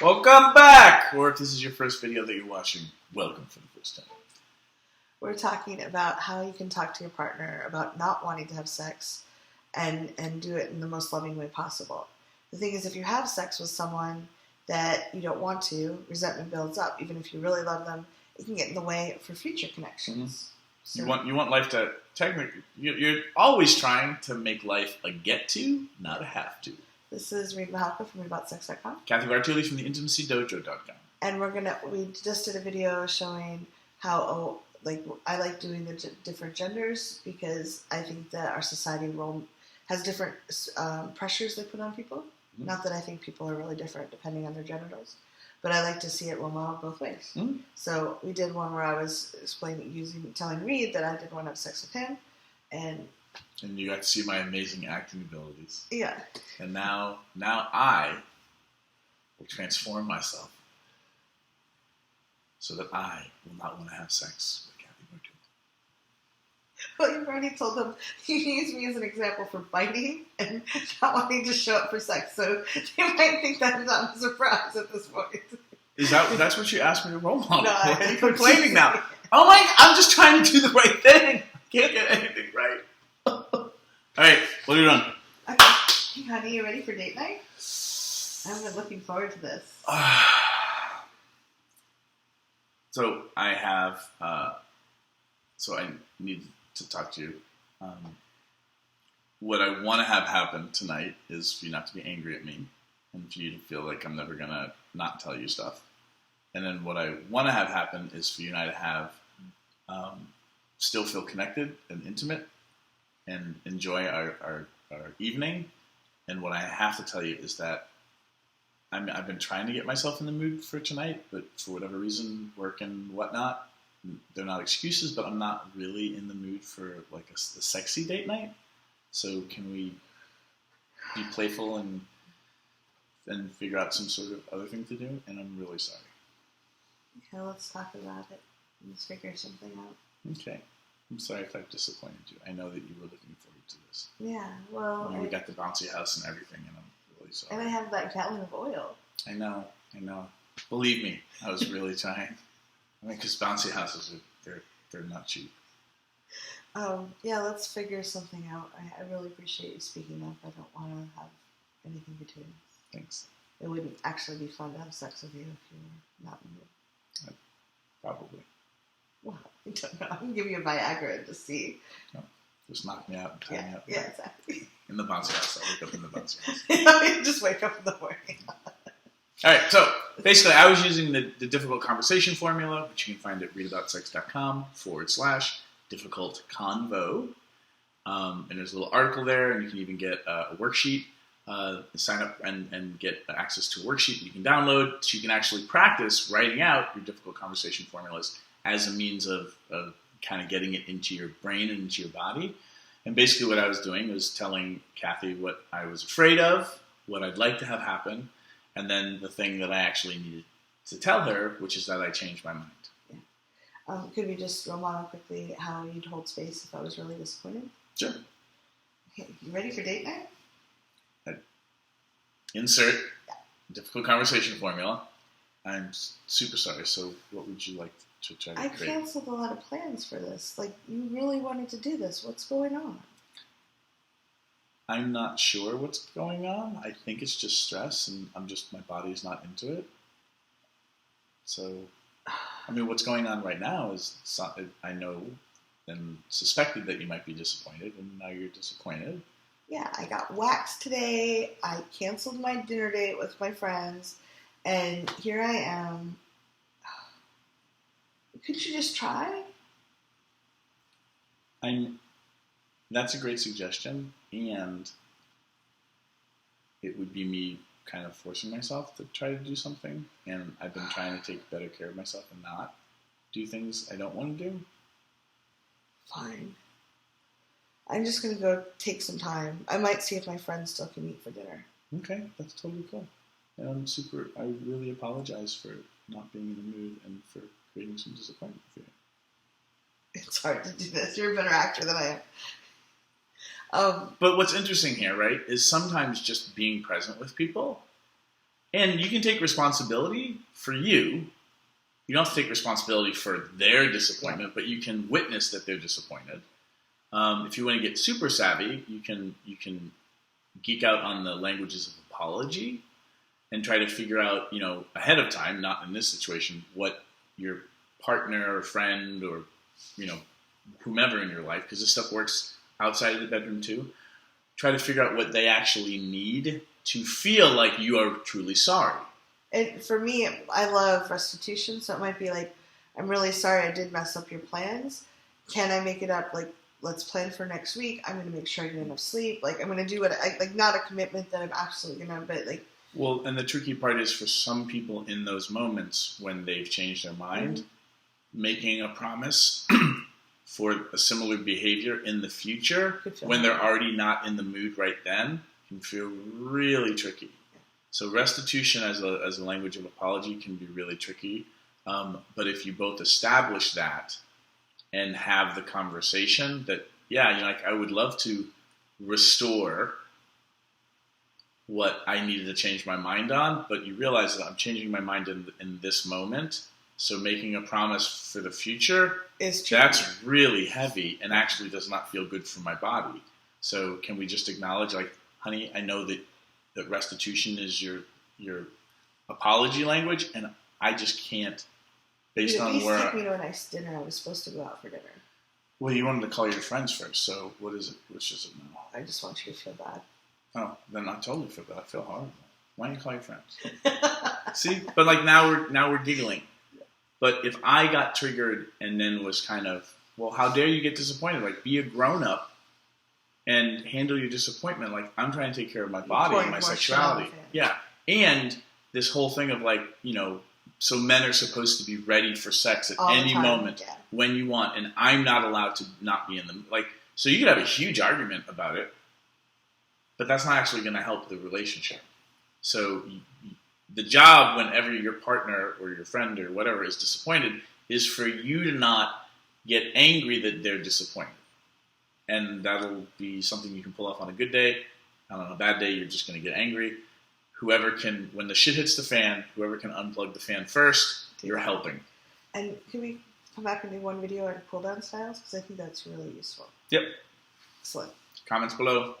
Welcome back! Or if this is your first video that you're watching, welcome for the first time. We're talking about how you can talk to your partner about not wanting to have sex and do it in the most loving way possible. The thing is, if you have sex with someone that you don't want to, resentment builds up. Even if you really love them, it can get in the way for future connections. So, You want life to, technically, you're always trying to make life a get to, not a have to. this is Reid from ReidAboutSex.com. Cathy from the IntimacyDojo.com. And we just did a video showing how I like doing the different genders because I think that our society has different pressures they put on people. Mm-hmm. Not that I think people are really different depending on their genitals, but I like to see it role model both ways. Mm-hmm. So we did one where I was telling Reid that I didn't want to have sex with him, and you got to see my amazing acting abilities. Yeah. And now I will transform myself so that I will not want to have sex with Cathy. Well, you've already told them you used me as an example for biting and not wanting to show up for sex, so they might think that I'm not a surprise at this point. That's what you asked me to role model? No, why are you complaining now? Oh my! I'm just trying to do the right thing. I can't get anything right. All right, what are you doing? Okay, hey, honey, you ready for date night? I've been looking forward to this. So I have. So I need to talk to you. What I want to have happen tonight is for you not to be angry at me, and for you to feel like I'm never gonna not tell you stuff. And then what I want to have happen is for you and I to have still feel connected and intimate and enjoy our evening. And what I have to tell you is that I've been trying to get myself in the mood for tonight, but for whatever reason, work and whatnot, they're not excuses, but I'm not really in the mood for like a sexy date night. So can we be playful and figure out some sort of other thing to do? And I'm really sorry. Okay, let's talk about it. Let's figure something out. Okay. I'm sorry if I've disappointed you. I know that you were looking forward to this. Yeah, well... we got the bouncy house and everything, and I'm really sorry. And I have that gallon of oil. I know. Believe me, I was really trying. I mean, because bouncy houses, they're not cheap. Yeah, let's figure something out. I really appreciate you speaking up. I don't want to have anything between us. Thanks. It wouldn't actually be fun to have sex with you if you were not in the mood. Probably. Well, I don't know. I can give you a Viagra to see. No, just knock me out and tie me up. Yeah, exactly. In the bouncy house. I'll wake up in the bouncy house. You just wake up in the morning. All right, so basically I was using the difficult conversation formula, which you can find at readaboutsex.com/difficult convo. And there's a little article there, and you can even get a worksheet. Sign up and get access to a worksheet that you can download so you can actually practice writing out your difficult conversation formulas as a means of kind of getting it into your brain and into your body. And basically what I was doing was telling Cathy what I was afraid of, what I'd like to have happen, and then the thing that I actually needed to tell her, which is that I changed my mind. Yeah. Could we just role model quickly how you'd hold space if I was really disappointed? Sure. Okay, you ready for date night? Insert difficult conversation formula. I'm super sorry. So what would you like to try to create? I canceled a lot of plans for this. Like, you really wanted to do this. What's going on? I'm not sure what's going on. I think it's just stress, and my body's not into it. So, I mean, what's going on right now is I know and suspected that you might be disappointed, and now you're disappointed. Yeah, I got waxed today. I canceled my dinner date with my friends, and here I am. Could you just try? That's a great suggestion, and it would be me kind of forcing myself to try to do something, and I've been trying to take better care of myself and not do things I don't want to do. Fine. I'm just going to go take some time. I might see if my friends still can meet for dinner. Okay, that's totally cool. And I really apologize for not being in the mood and for creating some disappointment for you. It's hard to do this. You're a better actor than I am. But what's interesting here, right, is sometimes just being present with people And you can take responsibility for you. You don't have to take responsibility for their disappointment, but you can witness that they're disappointed. If you want to get super savvy, you can geek out on the languages of apology and try to figure out, ahead of time, not in this situation, what your partner or friend or, whomever in your life, because this stuff works outside of the bedroom too, try to figure out what they actually need to feel like you are truly sorry. And for me, I love restitution, so it might be like, I'm really sorry I did mess up your plans. Can I make it up? Like, let's plan for next week. I'm going to make sure I get enough sleep. Like, I'm going to do what not a commitment that I'm absolutely going to, but like. Well, and the tricky part is for some people in those moments when they've changed their mind, making a promise for a similar behavior in the future when they're already not in the mood right then can feel really tricky. So restitution as a language of apology can be really tricky. But if you both establish that and have the conversation that, I would love to restore what I needed to change my mind on, but you realize that I'm changing my mind in this moment. So making a promise for the future, that's really heavy and actually does not feel good for my body. So can we just acknowledge, like, honey, I know that restitution is your apology language, and I just can't, based on where. Take me to a nice dinner. I was supposed to go out for dinner. Well, you wanted to call your friends first, so what is it? Which is it now? I just want you to feel bad. Oh, then I totally feel bad. I feel horrible. Why don't you call your friends? See, but like now we're giggling. But if I got triggered and then was kind of, well, how dare you get disappointed? Like, be a grown up and handle your disappointment. Like, I'm trying to take care of my body and my sexuality. Yeah, and this whole thing of like, so men are supposed to be ready for sex at any moment when you want, and I'm not allowed to not be in them. Like, so you could have a huge argument about it, but that's not actually going to help the relationship. So the job whenever your partner or your friend or whatever is disappointed is for you to not get angry that they're disappointed. And that'll be something you can pull off on a good day. And on a bad day, you're just going to get angry. Whoever can, when the shit hits the fan, whoever can unplug the fan first, you're helping. And can we come back and do one video on cool down styles? Because I think that's really useful. Yep. Excellent. Comments below.